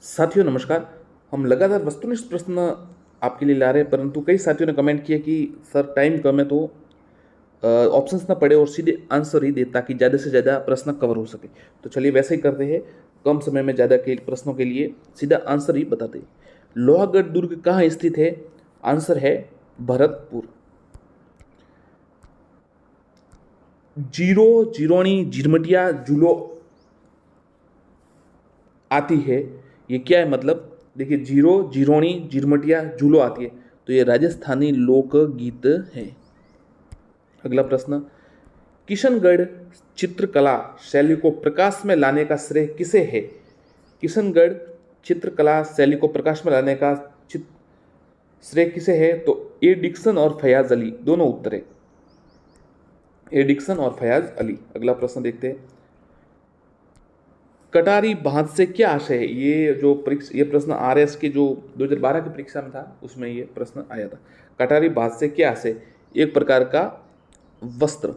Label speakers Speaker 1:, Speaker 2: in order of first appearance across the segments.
Speaker 1: साथियों नमस्कार। हम लगातार वस्तुनिष्ठ प्रश्न आपके लिए ला रहे हैं, परंतु कई साथियों ने कमेंट किया कि सर टाइम कम है तो ऑप्शंस ना पढ़े और सीधे आंसर ही दे ताकि ज़्यादा से ज़्यादा प्रश्न कवर हो सके। तो चलिए वैसे ही करते हैं, कम समय में ज़्यादा के प्रश्नों के लिए सीधा आंसर ही बताते हैं। लोहागढ़ दुर्ग कहाँ स्थित है? आंसर है भरतपुर। जीरो, जिरोनी, झिरमटिया, जुलो आती है, ये क्या है मतलब? देखिए, जीरो, जिरोनी, झिरमटिया, जुलो आती है, तो ये राजस्थानी लोकगीत है। अगला प्रश्न, किशनगढ़ चित्रकला शैली को प्रकाश में लाने का श्रेय किसे है? किशनगढ़ चित्रकला शैली को प्रकाश में लाने का श्रेय किसे है? तो ए डिक्सन और फयाज अली, दोनों उत्तर है, ए डिक्सन और फयाज अली। अगला प्रश्न देखते हैं, कटारी बांध से क्या आशय है? ये प्रश्न आरएस के जो 2012 की परीक्षा में था उसमें ये प्रश्न आया था। कटारी बांध से क्या आशय? एक प्रकार का वस्त्र।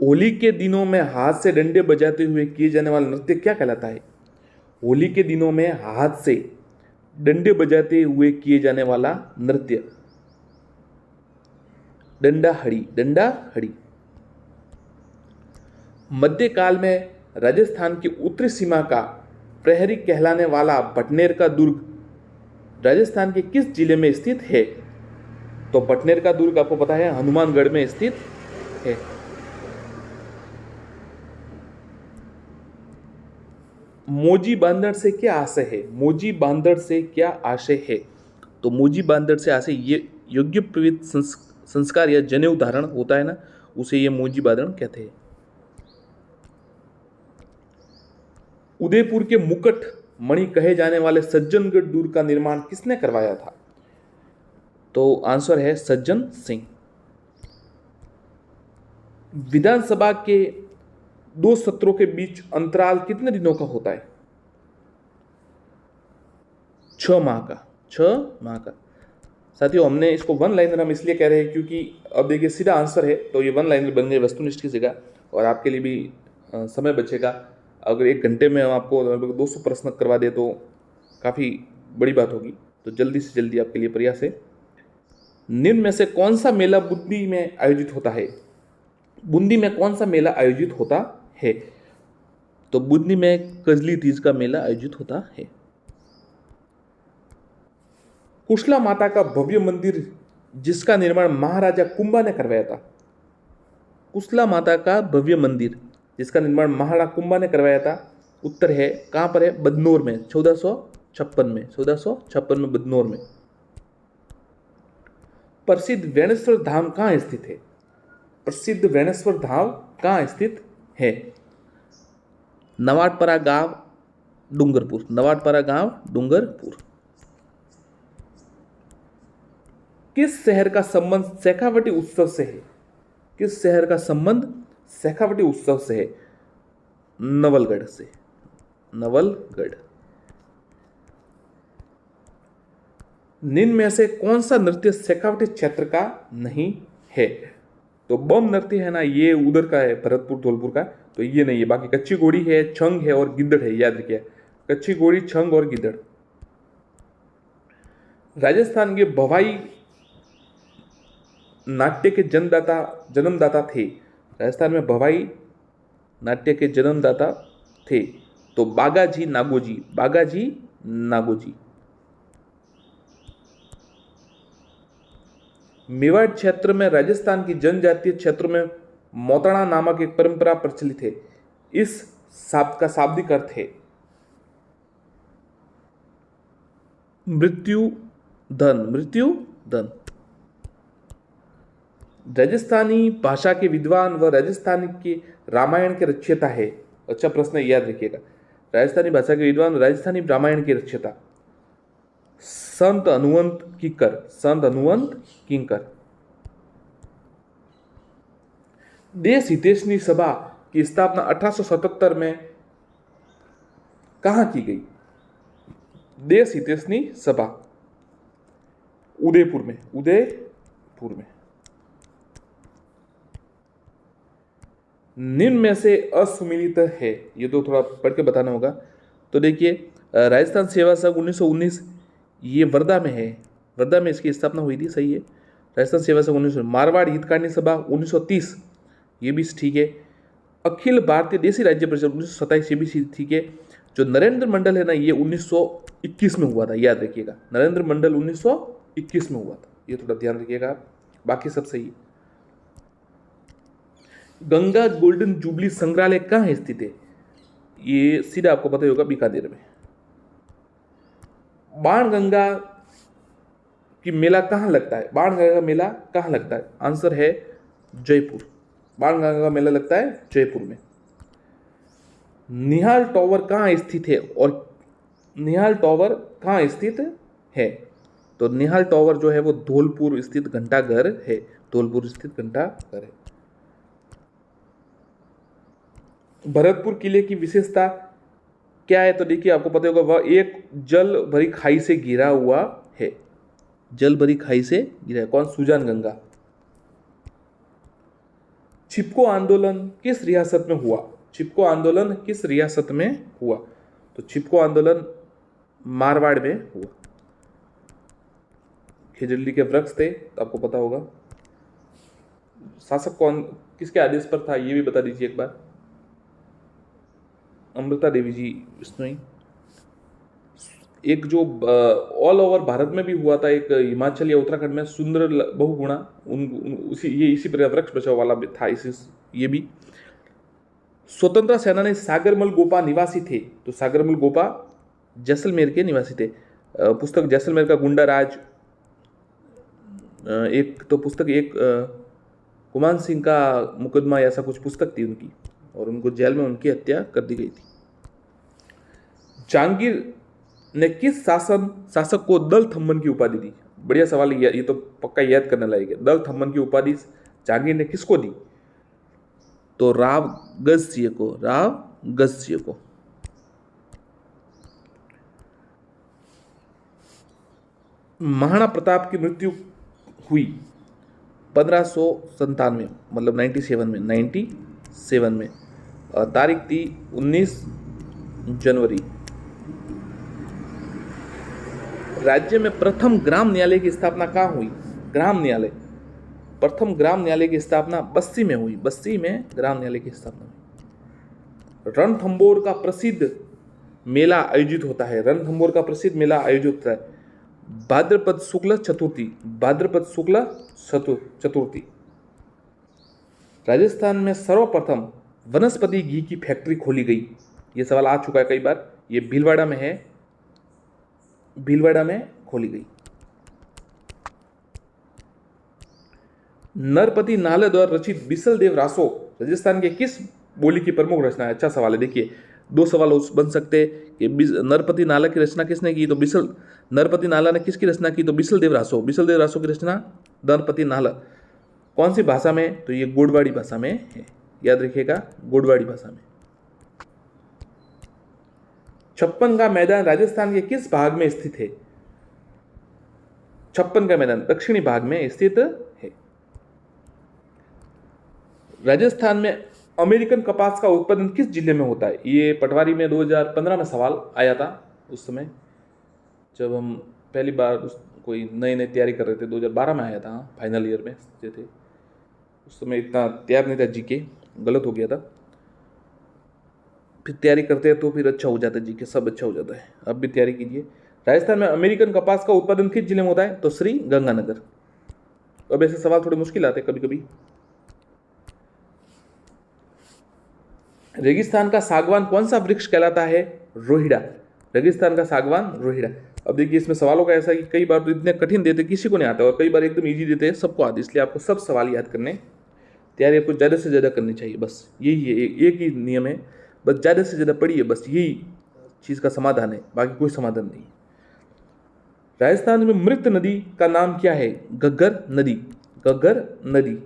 Speaker 1: होली के दिनों में हाथ से डंडे बजाते हुए किए जाने वाला नृत्य क्या कहलाता है? होली के दिनों में हाथ से डंडे बजाते हुए किए जाने वाला नृत्य डंडा हड़ी, डंडा हड़ी। मध्यकाल में राजस्थान की उत्तरी सीमा का प्रहरी कहलाने वाला भटनेर का दुर्ग राजस्थान के किस जिले में स्थित है? तो भटनेर का दुर्ग आपको पता है हनुमानगढ़ में स्थित है। मोजी बांदर से क्या आशय है? मोजी बांदर से क्या आशय है? तो मोजी बांदर से आशय ये योग्य प्रवित संस्कार या जनेऊ धारण होता है ना, उसे ये मोजी बांदर कहते हैं। उदयपुर के मुकुट मणि कहे जाने वाले सज्जनगढ़ दुर्ग का निर्माण किसने करवाया था? तो आंसर है सज्जन सिंह। विधानसभा के दो सत्रों के बीच अंतराल कितने दिनों का होता है? 6 माह का, 6 माह का। साथियों, हमने इसको वन लाइनर हम इसलिए कह रहे हैं क्योंकि अब देखिए सीधा आंसर है तो ये वन लाइनर बन गए वस्तुनिष्ठ की जगह, और आपके लिए भी समय बचेगा। अगर 1 घंटे में हम आपको लगभग 200 प्रश्न करवा दे तो काफ़ी बड़ी बात होगी। तो जल्दी से जल्दी आपके लिए प्रयास है। निम्न में से कौन सा मेला बूंदी में आयोजित होता है? बूंदी में कौन सा मेला आयोजित होता है? तो बूंदी में कजली तीज का मेला आयोजित होता है। कुशला माता का भव्य मंदिर जिसका निर्माण महाराजा कुंभा ने करवाया था। कुशला माता का भव्य मंदिर जिसका निर्माण महाराणा कुंभा ने करवाया था, उत्तर है कहां पर है? बदनौर में, 1456 में, 1456 में बदनौर में। प्रसिद्ध वेणेश्वर धाम कहां स्थित है? प्रसिद्ध वेणेश्वर धाम कहां स्थित है? नवाटपरा गांव, डूंगरपुर, नवाटपरा गांव, डूंगरपुर। किस शहर का संबंध शेखावटी उत्सव से है? किस शहर का संबंध शेखावटी उत्सव से है? नवलगढ़ से, नवलगढ़। निम्न में से कौन सा नृत्य शेखावटी क्षेत्र का नहीं है? तो बम नृत्य है ना, ये उधर का है, भरतपुर धौलपुर का, तो ये नहीं है। बाकी कच्ची घोड़ी है, छंग है और गिद्दड़ है, याद रखिए, कच्ची घोड़ी, छंग और गिद्दड़। राजस्थान के भवाई नाट्य के जन्मदाता थे। राजस्थान में भवाई नाट्य के जन्मदाता थे, तो बागाजी नागोजी, बागाजी नागोजी। मेवाड़ क्षेत्र में राजस्थान की जनजातीय क्षेत्रों में मोतणा नामक एक परंपरा प्रचलित है। इस शब्द का शाब्दिक अर्थ है मृत्यु धन, मृत्यु धन। राजस्थानी भाषा के विद्वान व राजस्थान के रामायण के रचयिता है। अच्छा प्रश्न, याद रखिएगा, राजस्थानी भाषा के विद्वान, राजस्थानी रामायण के रचयिता संत हनुमंत किंकर, संत हनुमंत किंकर। देश हितैषणी सभा की स्थापना 1877 में कहां की गई? देश हितैषणी सभा उदयपुर में, उदयपुर में। निम्न में से असुमिलित है, ये तो थोड़ा पढ़ के बताना होगा। तो देखिए राजस्थान सेवा संघ 1919 ये वर्धा में है, वर्धा में इसकी स्थापना हुई थी, सही है। राजस्थान सेवा संघ 1900। मारवाड़ हितकारिणी सभा 1930, ये भी ठीक है। अखिल भारतीय देसी राज्य परिषद 1927, ये भी ठीक है। जो नरेंद्र मंडल है ना, ये 1921 में हुआ था, याद रखिएगा। नरेंद्र मंडल 1921 में हुआ था, ये थोड़ा ध्यान रखिएगा आप। बाकी सब सही है। गंगा गोल्डन जुबली संग्रहालय कहाँ स्थित है? ये सीधा आपको पता ही होगा, बीकानेर में। बाण गंगा की मेला कहाँ लगता है? बाण गंगा का मेला कहाँ लगता है? आंसर है जयपुर। बाण गंगा का मेला लगता है जयपुर में। निहाल टॉवर कहाँ स्थित है? और निहाल टॉवर कहाँ स्थित है? तो निहाल टॉवर जो है वो धौलपुर स्थित घंटाघर है, धौलपुर स्थित घंटाघर है। भरतपुर किले की विशेषता क्या है? तो देखिए आपको पता होगा, वह एक जल भरी खाई से घिरा हुआ है, जल भरी खाई से घिरा है। कौन? सुजान गंगा। चिपको आंदोलन किस रियासत में हुआ? चिपको आंदोलन किस रियासत में हुआ? तो चिपको आंदोलन मारवाड़ में हुआ। खिजड़ी के वृक्ष थे, तो आपको पता होगा। शासक कौन, किसके आदेश पर था, ये भी बता दीजिए एक बार। अमृता देवी जी बिश्नोई। एक जो ऑल ओवर भारत में भी हुआ था, एक हिमाचल या उत्तराखंड में, सुंदर बहुगुणा, इसी प्रकार वृक्ष बचाव वाला भी था। ये भी। स्वतंत्रता सेनानी सागरमल गोपा निवासी थे, तो सागरमल गोपा जैसलमेर के निवासी थे। पुस्तक जैसलमेर का गुंडा राज, एक तो पुस्तक, एक कुमान सिंह का मुकदमा, ऐसा कुछ पुस्तक थी उनकी, और उनको जेल में उनकी हत्या कर दी गई थी। जहांगीर ने किस शासक को दल थम्मन की उपाधि दी? बढ़िया सवाल है, ये तो पक्का याद करने लायक है। दल थम्मन की उपाधि जहांगीर ने किसको दी? तो राव गजसिंह को, राव गजसिंह को। महाराणा प्रताप की मृत्यु हुई 1597, मतलब 97 में। तारीख थी 19 जनवरी। राज्य में प्रथम ग्राम न्यायालय की स्थापना कहाँ हुई? ग्राम न्यायालय, प्रथम ग्राम न्यायालय की स्थापना बस्सी में हुई, बस्सी में ग्राम न्यायालय की स्थापना हुई। रणथंभौर का प्रसिद्ध मेला आयोजित होता है, रणथंभौर का प्रसिद्ध मेला आयोजित होता है भाद्रपद शुक्ल चतुर्थी, भाद्रपद शुक्ल चतुर्थी। राजस्थान में सर्वप्रथम वनस्पति घी की फैक्ट्री खोली गई, ये सवाल आ चुका है कई बार। ये भीलवाड़ा में है, भीलवाड़ा में खोली गई। नरपति नाले द्वारा रचित बिसल देव रासो राजस्थान के किस बोली की प्रमुख रचना है? अच्छा सवाल है। देखिए दो सवाल बन सकते हैं कि नरपति नाला की रचना किसने की? तो नरपति नाला ने किसकी रचना की? तो बिसल देव रासो, बिसल देव रासो की रचना नरपति नाला। कौन सी भाषा में? तो ये गोडवाड़ी भाषा में है, याद रखिएगा, गोडवाड़ी भाषा में। छप्पन का मैदान राजस्थान के किस भाग में स्थित है? छप्पन का मैदान दक्षिणी भाग में स्थित है। राजस्थान में अमेरिकन कपास का उत्पादन किस जिले में होता है? ये पटवारी में 2015 में सवाल आया था, उस समय जब हम पहली बार कोई नई तैयारी कर रहे थे। 2012 में आया था, फाइनल ईयर में थे। उस समय इतना तैयार नहीं था, जीके गलत हो गया था। फिर तैयारी करते हैं तो फिर अच्छा हो जाता है, जीके सब अच्छा हो जाता है। अब भी तैयारी कीजिए। राजस्थान में अमेरिकन कपास का उत्पादन किस जिले में होता है? तो श्री गंगानगर। अब ऐसे सवाल थोड़े मुश्किल आते हैं कभी कभी। रेगिस्तान का सागवान कौन सा वृक्ष कहलाता है? रोहिड़ा। रेगिस्तान का सागवान रोहिड़ा। अब देखिए इसमें सवालों का ऐसा कि कई बार तो इतने कठिन देते किसी को नहीं आता, और कई बार एकदम इजी देते हैं सबको आते, इसलिए आपको सब सवाल याद करने, तैयारी आपको ज़्यादा से ज़्यादा करनी चाहिए। बस यही है, एक ही नियम है, बस ज़्यादा से ज़्यादा पढ़िए, बस यही चीज़ का समाधान है, बाकी कोई समाधान नहीं। राजस्थान में मृत नदी का नाम क्या है? घग्गर नदी, घग्गर नदी।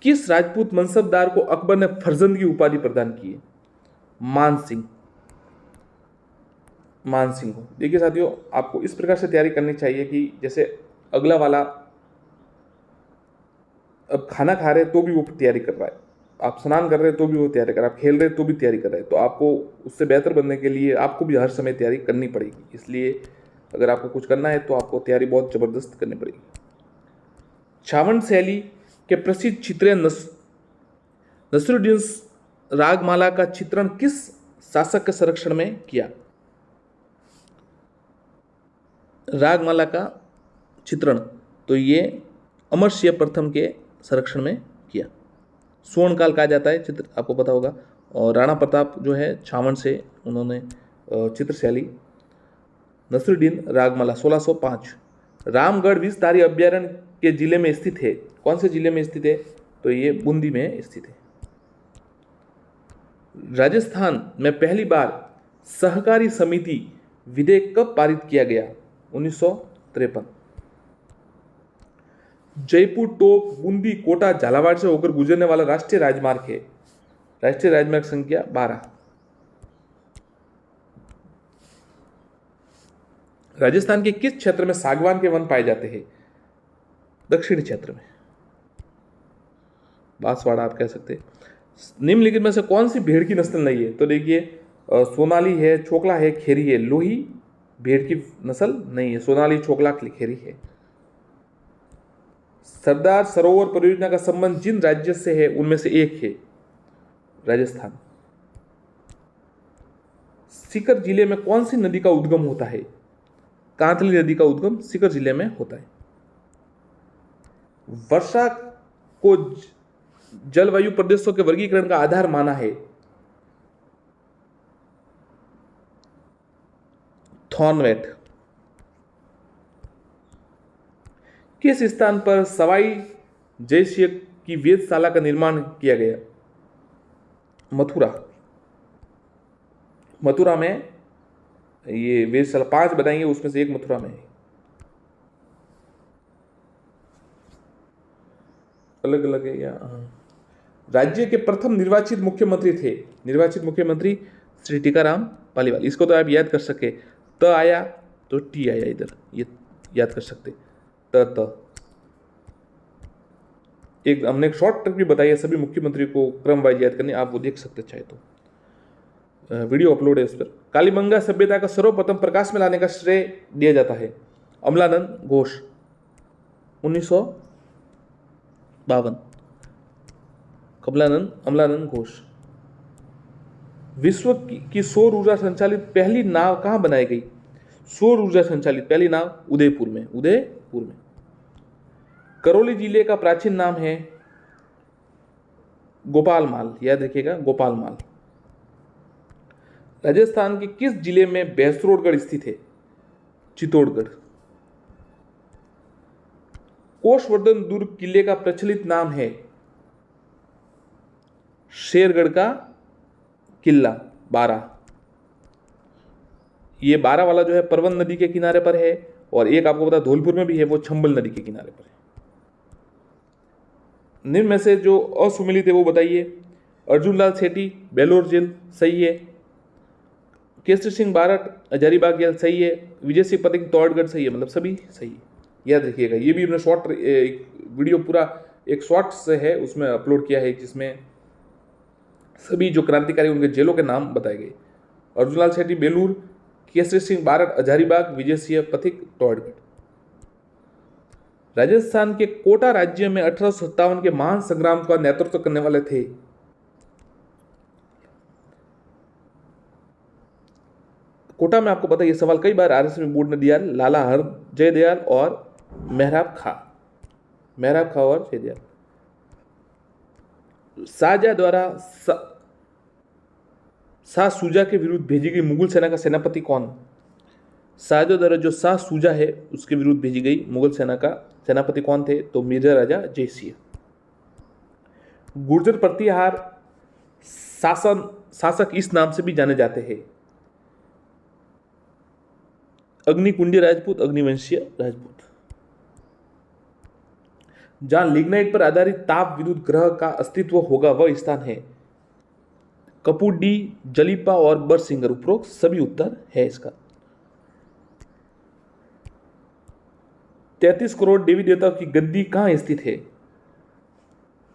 Speaker 1: किस राजपूत मनसबदार को अकबर ने फरजंद की उपाधि प्रदान की है? मान सिंह, मान सिंह को। देखिए साथियों, आपको इस प्रकार से तैयारी करनी चाहिए कि जैसे अगला वाला अब खाना खा रहे तो भी वो तैयारी कर रहा है, आप स्नान कर रहे हैं तो भी वो तैयारी कर रहे हैं, आप खेल रहे हैं तो भी तैयारी कर रहे हैं, तो आपको उससे बेहतर बनने के लिए आपको भी हर समय तैयारी करनी पड़ेगी। इसलिए अगर आपको कुछ करना है तो आपको तैयारी बहुत ज़बरदस्त करनी पड़ेगी। छावंड शैली के प्रसिद्ध चित्रण नसरुद्दीन रागमाला का चित्रण किस शासक के संरक्षण में किया? रागमाला का चित्रण तो ये अमर सिंह प्रथम के संरक्षण में किया। स्वर्ण काल कहा जाता है चित्र, आपको पता होगा। और राणा प्रताप जो है छावंड से उन्होंने चित्रशैली। नसरुद्दीन रागमाला 1605। रामगढ़ विषधारी अभ्यारण्य के जिले में स्थित है। कौन से जिले में स्थित है? तो ये बूंदी में स्थित है। राजस्थान में पहली बार सहकारी समिति विधेयक कब पारित किया गया? 1953। जयपुर, टोंक, बूंदी, कोटा, झालावाड़ से होकर गुजरने वाला राष्ट्रीय राजमार्ग है। राष्ट्रीय राजमार्ग संख्या 12। राजस्थान के किस क्षेत्र में सागवान के वन पाए जाते हैं? दक्षिणी क्षेत्र में, बांसवाड़ा आप कह सकते हैं। निम्नलिखित में से कौन सी भेड़ की नस्ल नहीं है? तो देखिए, सोनाली है, छोकला है, खेरी है। लोही भेड़ की नस्ल नहीं है, सोनाली, छोकला, खेरी है। सरदार सरोवर परियोजना का संबंध जिन राज्य से है उनमें से एक है राजस्थान। सीकर जिले में कौन सी नदी का उद्गम होता है? कांतली नदी का उद्गम सीकर जिले में होता है। वर्षा को जलवायु प्रदेशों के वर्गीकरण का आधार माना है। थॉर्नवेट। किस स्थान पर सवाई जयसिंह की वेधशाला का निर्माण किया गया? मथुरा। मथुरा में ये वेधशाला 5 बनाएंगे, उसमें से एक मथुरा में है। अलग अलग है या? राज्य के प्रथम निर्वाचित मुख्यमंत्री थे। निर्वाचित मुख्यमंत्री श्री टीकाराम पालीवाल। इसको तो आप याद कर सके, त आया तो टी आया इधर, ये याद कर सकते। त एक हमने एक शॉर्ट ट्रिक भी बताई है सभी मुख्यमंत्री को क्रम वाइज याद करने, आप वो देख सकते चाहे तो, वीडियो अपलोड है उस पर। कालीबंगा सभ्यता का सर्वप्रथम प्रकाश में लाने का श्रेय दिया जाता है अमलानंद घोष। 1952। अमलानंद घोष। विश्व की सौर ऊर्जा संचालित पहली नाव कहां बनाई गई? सौर ऊर्जा संचालित पहली नाव उदयपुर में। करौली जिले का प्राचीन नाम है गोपालमाल, याद रखिएगा, गोपालमाल। राजस्थान के किस जिले में भैंसरोडगढ़ स्थित है? चित्तौड़गढ़। कोषवर्धन दुर्ग किले का प्रचलित नाम है शेरगढ़ का किला 12। ये 12 वाला जो है परवन नदी के किनारे पर है, और एक आपको पता धौलपुर में भी है, वो चंबल नदी के किनारे पर है। निम्न में से जो असुमिलित है वो बताइए। अर्जुनलाल सेठी बेलोर जेल सही है। केसरी सिंह बारट हजारीबाग जेल सही है। विजय सिंह पथिक तौड़गढ़ सही है, मतलब सभी सही है, याद रखिएगा। ये भी हमने शॉर्ट वीडियो पूरा एक शॉर्ट्स है उसमें अपलोड किया है, जिसमें सभी जो क्रांतिकारी उनके जेलों के नाम बताए गए। अर्जुनलाल सेठी बेलूर, केसरी सिंह बारट हजारीबाग, विजय सिंह पथिक तौड़गढ़। राजस्थान के कोटा राज्य में 1857 के महान संग्राम का नेतृत्व करने वाले थे? कोटा में आपको पता है, ये सवाल कई बार आरएसएस बोर्ड ने दिया, लाला हर जयदयाल और मेहराब खां और जयदयाल। शाहजहां द्वारा शाह सूजा के विरुद्ध भेजी गई मुगल सेना का सेनापति कौन? शाहजहां द्वारा जो शाह सूजा है उसके विरुद्ध भेजी गई मुगल सेना का सेनापति कौन थे? तो मिर्जा राजा जयसिंह। गुर्जर प्रतिहार शासक इस नाम से भी जाने जाते हैं? अग्निकुंडी राजपूत, अग्निवंशीय राजपूत। जहां लिग्नाइट पर आधारित ताप विद्युत ग्रह का अस्तित्व होगा वह स्थान है कपूडी, जलीपा और बरसिंगर। उपरोक्त सभी उत्तर है इसका। 33 करोड़ देवी देवताओं की गद्दी कहां स्थित है?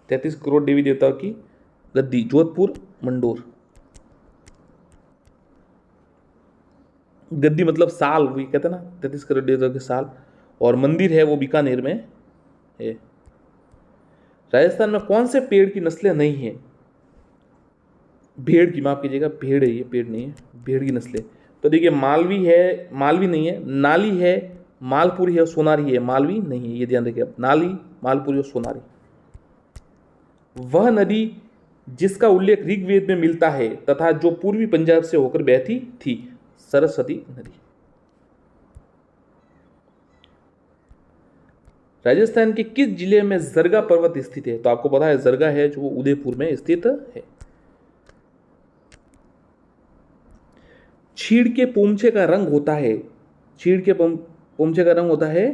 Speaker 1: 33 करोड़ देवी देवताओं की गद्दी, जोधपुर, मंडोर। गद्दी मतलब साल, वही कहते हैं ना 33 करोड़ देवता के साल। और मंदिर है वो बीकानेर में है। राजस्थान में कौन से पेड़ की नस्लें नहीं है? भेड़ की, माफ कीजिएगा, भेड़ है ये, पेड़ नहीं है, भेड़ की नस्लें। तो देखिए मालवी है, मालवी नहीं है, नाली है, मालपुरी है और सोनारी है। मालवी नहीं है, ये ध्यान रखिए आप, नाली, मालपुरी और सोनारी। वह नदी जिसका उल्लेख ऋग्वेद में मिलता है तथा जो पूर्वी पंजाब से होकर बहती थी, सरस्वती नदी। राजस्थान के किस जिले में जरगा पर्वत स्थित है? तो आपको पता है जरगा है जो उदयपुर में स्थित है। चीड़ के पोमचे का रंग होता है, चीड़ के पोमचे का रंग होता है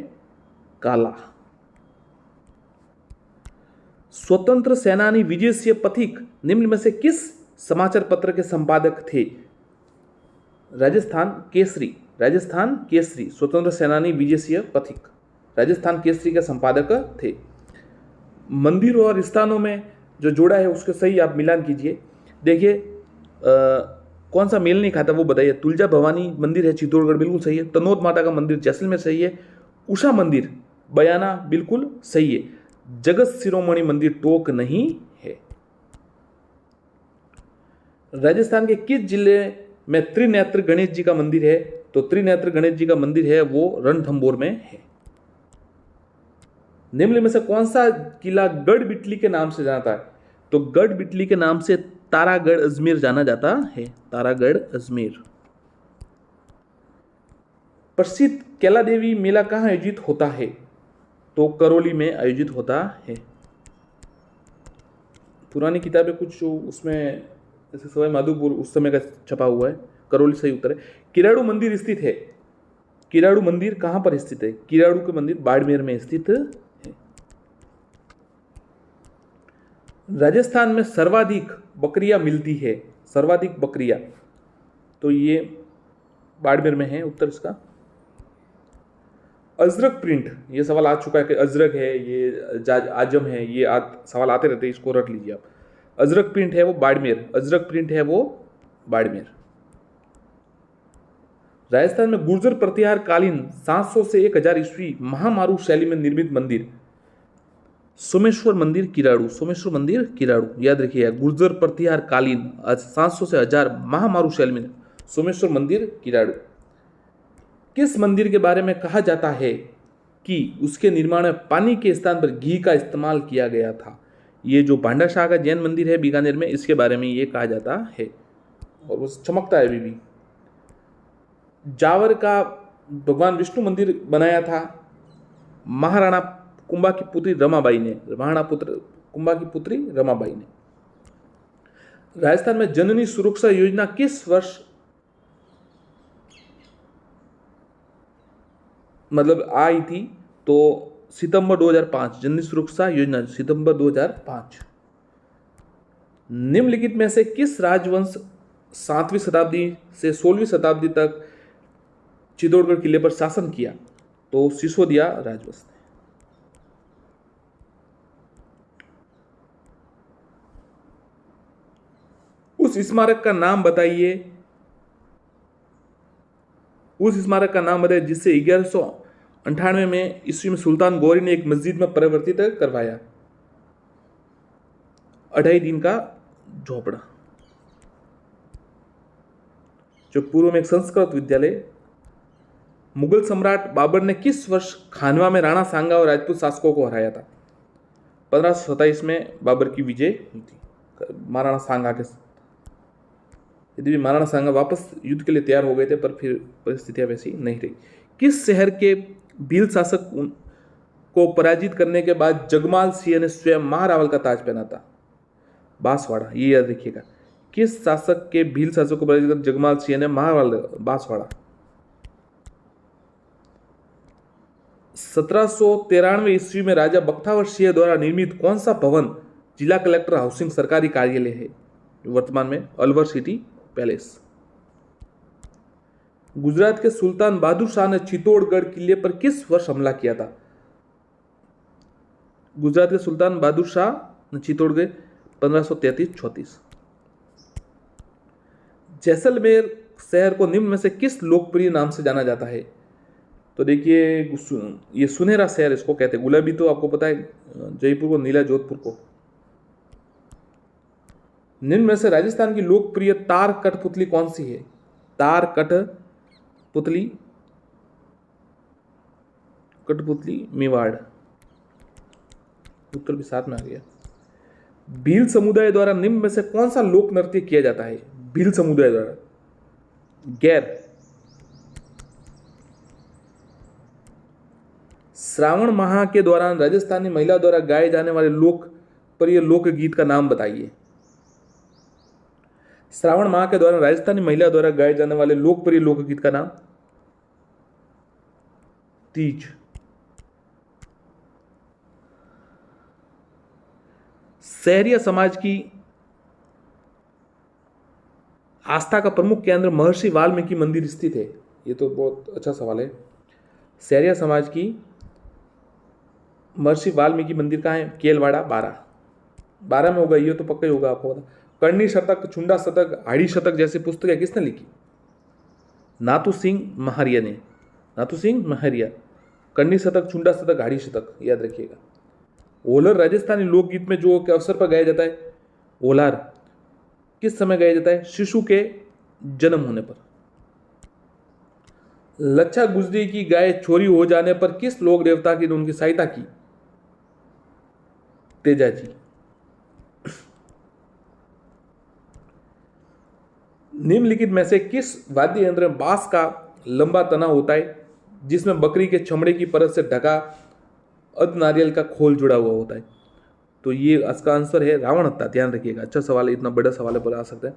Speaker 1: काला। स्वतंत्र सेनानी विजय सिंह पथिक निम्न में से किस समाचार पत्र के संपादक थे? राजस्थान केसरी, राजस्थान केसरी, स्वतंत्र सेनानी विजय सिंह पथिक राजस्थान केसरी के संपादक थे। मंदिर और स्थानों में जो जोड़ा है उसके सही आप मिलान कीजिए। देखिए कौन सा मेल नहीं खाता वो बताइए। तुलजा भवानी मंदिर है चित्तौड़गढ़, बिल्कुल सही है। तनोद माता का मंदिर जैसलमेर सही है। उषा मंदिर बयाना बिल्कुल सही है। जगत शिरोमणि मंदिर टोक नहीं है। राजस्थान के किस जिले में त्रिनेत्र गणेश जी का मंदिर है? तो त्रिनेत्र गणेश जी का मंदिर है वो रणथंभौर में है। निम्न में से कौन सा किला गढ़ बिटली के नाम से जाता है? तो गढ़ बिटली के नाम से तारागढ़ अजमेर जाना जाता है, तारागढ़ अजमेर। प्रसिद्ध कैला देवी मेला कहाँ आयोजित होता है? तो करौली में आयोजित होता है। पुरानी किताबें कुछ उसमें जैसे सवाई माधोपुर उस समय का छपा हुआ है, करौली सही उत्तर है। किराड़ू मंदिर स्थित है, किराड़ू मंदिर कहां पर स्थित है? किराड़ू के मंदिर बाड़मेर में स्थित है। राजस्थान में सर्वाधिक बकरियां मिलती है, सर्वाधिक बकरियां, तो ये बाड़मेर में है उत्तर इसका। अजरक प्रिंट, ये सवाल आ चुका है कि अजरक है, ये आजम है, ये सवाल आते रहते हैं, इसको रख लीजिए आप। अजरक प्रिंट है वो बाड़मेर, अजरक प्रिंट है वो बाड़मेर। राजस्थान में गुर्जर प्रतिहार कालीन 700 से 1000 ईस्वी महामारू शैली में निर्मित मंदिर, सोमेश्वर मंदिर किराड़ू, सोमेश्वर मंदिर किराड़ू, याद रखिए। गुर्जर प्रतिहार कालीन 700 से 1000 महामारू शैली में सोमेश्वर मंदिर किराड़ू। किस मंदिर के बारे में कहा जाता है कि उसके निर्माण में पानी के स्थान पर घी का इस्तेमाल किया गया था? ये जो भांडाशाह का जैन मंदिर है बीकानेर में, इसके बारे में ये कहा जाता है और वो चमकता है अभी भी। जावर का भगवान विष्णु मंदिर बनाया था महाराणा कुंभा की पुत्री रमाबाई ने, महाराणा कुंभा की पुत्री रमाबाई ने। राजस्थान में जननी सुरक्षा योजना किस वर्ष मतलब आई थी? तो सितंबर 2005, जननी सुरक्षा योजना सितंबर 2005। निम्नलिखित में से किस राजवंश 7वीं शताब्दी से 16वीं शताब्दी तक चित्तौड़गढ़ किले पर शासन किया? तो सिसोदिया राजवंश ने। उस स्मारक का नाम बताइए, उस स्मारक का नाम बताइए जिससे 1198 में ईस्वी में सुल्तान गौरी ने एक मस्जिद में परिवर्तित करवाया। 2.5 दिन का झोपड़ा, जो पूर्व में एक संस्कृत विद्यालय। मुगल सम्राट बाबर ने किस वर्ष खानवा में राणा सांगा और राजपूत शासकों को हराया था? 1527 में बाबर की विजय हुई थी महाराणा सांगा के साथ। यदि भी महाराणा सांगा वापस युद्ध के लिए तैयार हो गए थे, पर फिर परिस्थितियां वैसी नहीं रही। किस शहर के भील शासक को पराजित करने के बाद जगमाल सिंह ने स्वयं महारावल का ताज पहना था? बांसवाड़ा, ये याद रखिएगा। किस शासक के भील शासक को पराजित कर जगमाल सिंह ने महारावल? बांसवाड़ा। 1793 ईस्वी में राजा बख्तावर सिंह द्वारा निर्मित कौन सा भवन जिला कलेक्टर हाउसिंग सरकारी कार्यालय है? वर्तमान में अलवर सिटी पैलेस। गुजरात के सुल्तान बहादुर शाह ने चित्तौड़गढ़ किले पर किस वर्ष हमला किया था? गुजरात के सुल्तान बहादुर शाह ने चित्तौड़गढ़ 1533-34। जैसलमेर शहर को निम्न में से किस लोकप्रिय नाम से जाना जाता है? तो देखिए, ये सुनहरा शहर इसको कहते हैं। गुलाबी तो आपको पता है जयपुर को, नीला जोधपुर को। निम्न में से राजस्थान की लोकप्रिय तार कठपुतली कौन सी है? तार कठपुतली, कठपुतली मेवाड़। उत्तर भी साथ में आ गया। भील समुदाय द्वारा निम्न में से कौन सा लोक नृत्य किया जाता है? भील समुदाय द्वारा गैर। श्रावण माह के दौरान राजस्थानी महिला द्वारा गाए जाने वाले लोकप्रिय लोकगीत का नाम बताइए। श्रावण माह के दौरान राजस्थानी महिला द्वारा गाए जाने वाले लोकप्रिय लोकगीत का नाम तीज। सहरिया समाज की आस्था का प्रमुख केंद्र महर्षि वाल्मीकि मंदिर स्थित है। ये तो बहुत अच्छा सवाल है। सहरिया समाज की महर्षि वाल्मीकि मंदिर कहाँ है? केलवाड़ा 12 में होगा। ये तो पक्का ही होगा, आपको पता। करणी शतक, छुंडा शतक, हाड़ी शतक जैसी पुस्तकें किसने लिखी? नाथू सिंह महारिया ने। नाथू सिंह महारिया। करणी शतक, छुंडा शतक, हाड़ी शतक याद रखिएगा। ओलर राजस्थानी लोकगीत में जो के अवसर पर गाया जाता है, ओलार किस समय गाया जाता है? शिशु के जन्म होने पर। लच्छा गुजरी की गाय चोरी हो जाने पर किस लोक देवता की उनकी सहायता की? तेजाजी। निम्नलिखित में से किस वाद्य यंत्र में बांस का लंबा तना होता है जिसमें बकरी के चमड़े की परत से ढका अर्ध नारियल का खोल जुड़ा हुआ होता है? तो ये इसका आंसर है रावण हत्था। ध्यान रखिएगा, अच्छा सवाल है, इतना बड़ा सवाल है पर आ सकता है।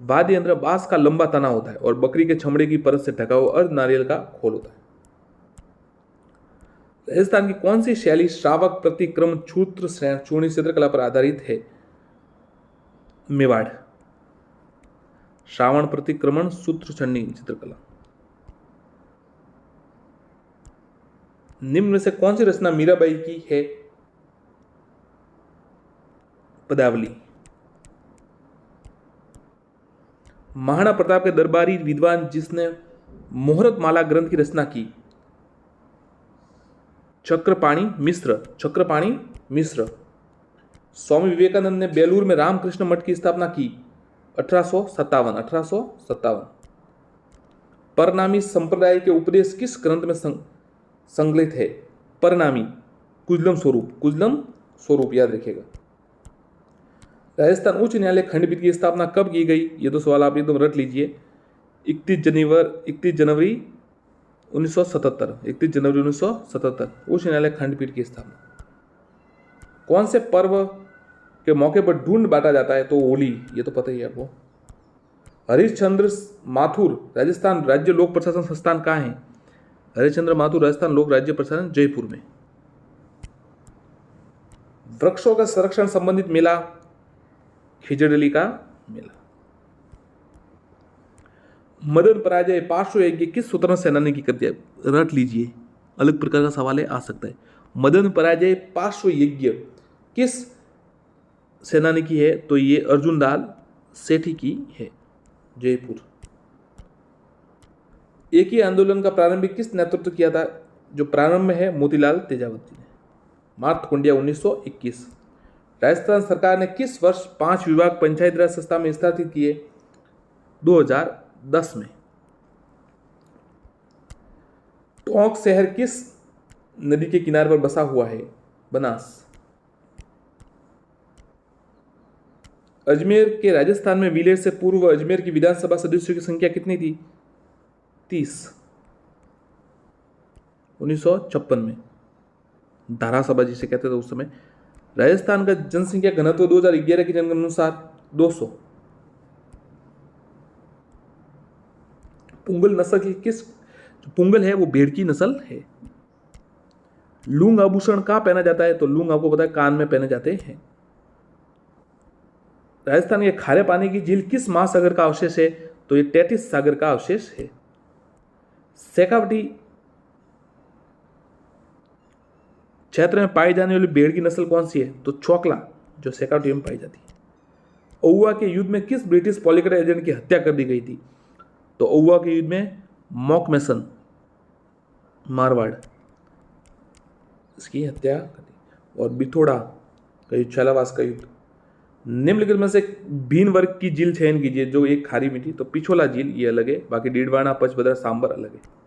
Speaker 1: वाद्य यंत्र बांस का लंबा तना होता है और बकरी के चमड़े की परत से ढका हुआ अर्ध नारियल का खोल होता है। राजस्थान की कौन सी शैली श्रावक प्रतिक्रम सूत्र चूर्णी चित्रकला पर आधारित है? मेवाड़। श्रावण प्रतिक्रमण सूत्र चूर्णी चित्रकला। निम्न में से कौन सी रचना मीराबाई की है? पदावली। महाराणा प्रताप के दरबारी विद्वान जिसने मुहूर्त माला ग्रंथ की रचना की? चक्रपाणी मिश्र। चक्रपाणी मिश्र। स्वामी विवेकानंद ने बेलूर में रामकृष्ण मठ की स्थापना की? 1857। परनामी संप्रदाय के उपदेश किस ग्रंथ में संकलित है? परनामी कुजलम स्वरूप। कुजलम स्वरूप याद रखिएगा। राजस्थान उच्च न्यायालय खंडपीठ की स्थापना कब की गई? ये तो सवाल आप एकदम रट लीजिए। 31 जनवरी 1977। 31 जनवरी 1977 उच्च न्यायालय खंडपीठ की स्थापना। कौन से पर्व के मौके पर ढूंढ बांटा जाता है? तो होली। ये तो पता ही है आपको। हरिश्चंद्र माथुर राजस्थान राज्य लोक प्रशासन संस्थान कहाँ है? हरिश्चंद्र माथुर राजस्थान लोक राज्य प्रशासन जयपुर में। वृक्षों का संरक्षण संबंधित मेला खिजड़ली का मेला। मदन पराजय पार्श्व यज्ञ किस स्वतंत्र सेनानी की कृति है? रट लीजिए, अलग प्रकार का सवाल है, आ सकता है। मदन पराजय पार्श्व यज्ञ किस सेनानी की है? तो ये अर्जुन लाल सेठी की है, जयपुर। एक ही आंदोलन का प्रारंभिक किस नेतृत्व किया था? जो प्रारंभ में है मोतीलाल तेजावती ने। मार्तकुंडिया 1921। राजस्थान सरकार ने किस वर्ष 5 विभाग पंचायती राज संस्था में स्थापित किए? 2010 में। टोंक शहर किस नदी के किनारे पर बसा हुआ है? बनास। अजमेर के राजस्थान में विलय से पूर्व अजमेर की विधानसभा सदस्यों की संख्या कितनी थी? 30। 1956 में धारासभा जिसे कहते थे उस समय। राजस्थान का जनसंख्या घनत्व 2011 की जनगणना अनुसार 200। पुंगल नस्ल की किस, जो पुंगल है वो भेड़ की नस्ल है। लूंग आभूषण कहाँ पहना जाता है? तो लूंग आपको पता है कान में पहने जाते हैं। राजस्थान के खारे पानी की झील किस महासागर का अवशेष है? तो ये टेथिस सागर का अवशेष है। शेखावटी क्षेत्र में पाई जाने वाली भेड़ की नस्ल कौन सी है? तो चौकला जो सेकाटोरियम पाई जाती है। ओहुआ के युद्ध में किस ब्रिटिश पॉलिटिकल एजेंट की हत्या कर दी गई थी? तो ओहुआ के युद्ध में मॉकमेसन, मारवाड़, इसकी हत्या कर दी। और बिथोड़ा का युद्ध, छालावास का युद्ध। निम्नलिखित में से भीन वर्ग की झील चयन कीजिए जो एक खारी मीठी। तो पिछोला झील ये अलग है, बाकी डीडवाना, पचभद्रा, सांबर अलग है।